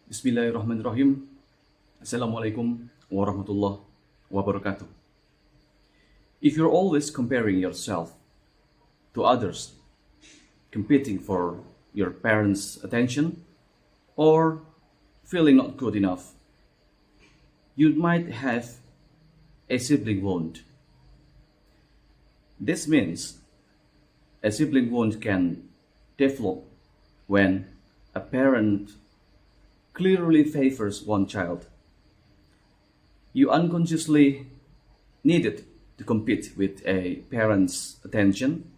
Bismillahirrahmanirrahim. Assalamualaikum warahmatullahi wabarakatuh. If you're always comparing yourself to others, competing for your parents' attention, or feeling not good enough, you might have a sibling wound. This means a sibling wound can develop when a parent clearly favors one child. You unconsciously needed to compete with a parent's attention.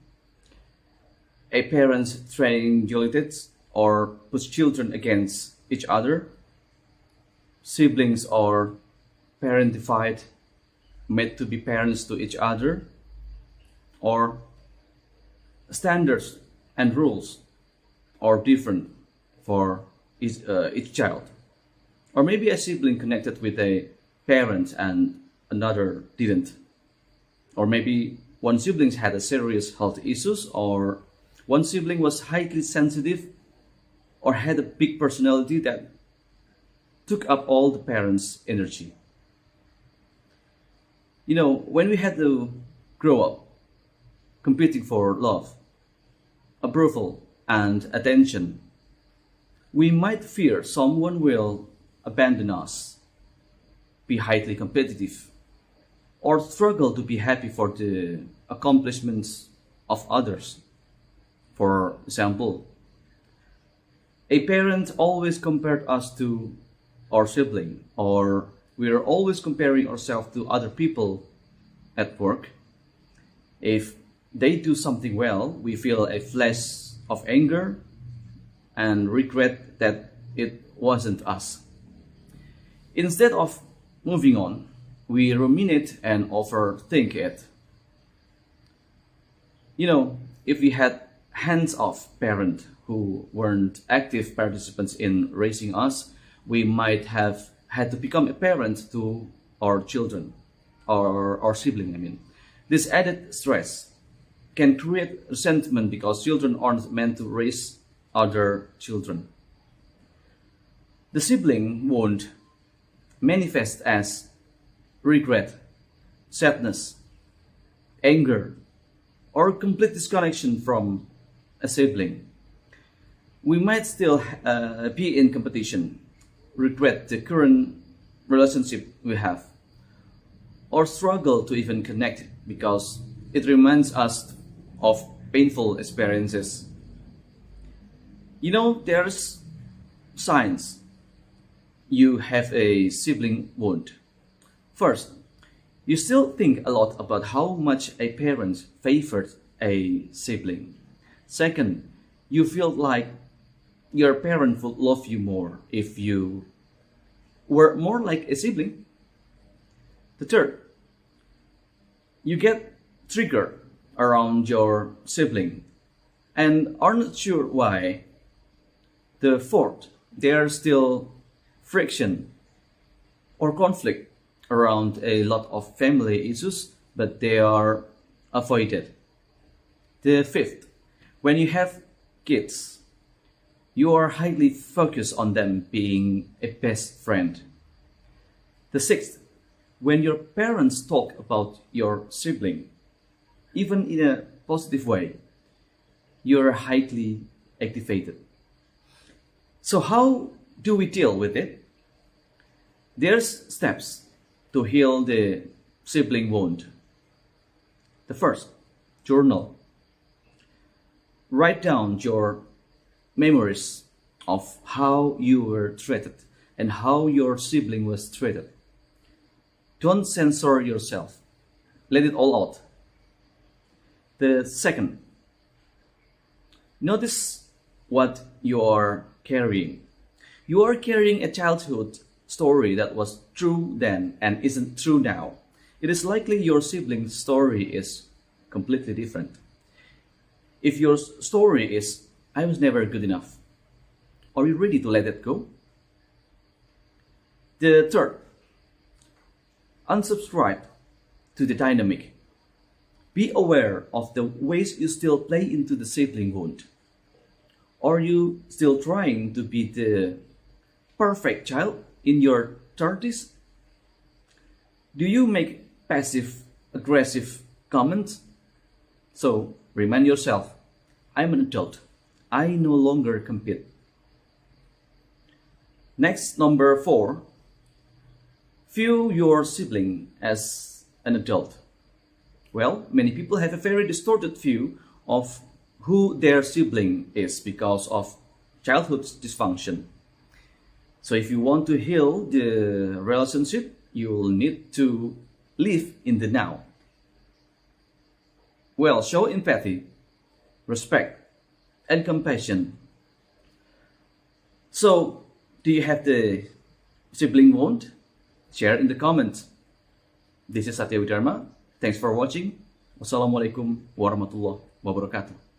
A parent's triangulated or puts children against each other. Siblings are parentified, made to be parents to each other, or standards and rules are different for each child. Or maybe a sibling connected with a parent and another didn't. Or maybe one sibling had a serious health issues, or one sibling was highly sensitive or had a big personality that took up all the parents' energy. You know, when we had to grow up competing for love, approval, and attention, we might fear someone will abandon us, be highly competitive, or struggle to be happy for the accomplishments of others. For example, a parent always compared us to our sibling, or we are always comparing ourselves to other people at work. If they do something well, we feel a flash of anger and regret that it wasn't us. Instead of moving on, we ruminate and overthink it. You know, if we had hands-off parents who weren't active participants in raising us, we might have had to become a parent to our children, or our sibling, I mean. This added stress can create resentment because children aren't meant to raise other children. The sibling wound manifests as regret, sadness, anger, or complete disconnection from a sibling. We might still be in competition, regret the current relationship we have, or struggle to even connect because it reminds us of painful experiences. You know, there's signs you have a sibling wound. First, you still think a lot about how much a parent favored a sibling. Second, you feel like your parent would love you more if you were more like a sibling. The third, you get triggered around your sibling and are not sure why. The fourth, there's still friction or conflict around a lot of family issues, but they are avoided. The fifth, when you have kids, you are highly focused on them being a best friend. The sixth, when your parents talk about your sibling, even in a positive way, you're highly activated. So how do we deal with it? There's steps to heal the sibling wound. The first, journal. Write down your memories of how you were treated and how your sibling was treated. Don't censor yourself. Let it all out. The second, notice what you are carrying. You are carrying a childhood story that was true then and isn't true now. It is likely your sibling's story is completely different. If your story is, I was never good enough, are you ready to let it go? The third, unsubscribe to the dynamic. Be aware of the ways you still play into the sibling wound. Are you still trying to be the perfect child in your 30s? Do you make passive aggressive comments? So remind yourself, I'm an adult. I no longer compete. Next, number 4, view your sibling as an adult. Well, many people have a very distorted view of who their sibling is because of childhood dysfunction. So if you want to heal the relationship, you will need to live in the now. Well, show empathy, respect, and compassion. So, do you have the sibling wound? Share in the comments. This is Satya Widharma. Thanks for watching. Wassalamualaikum warahmatullahi wabarakatuh.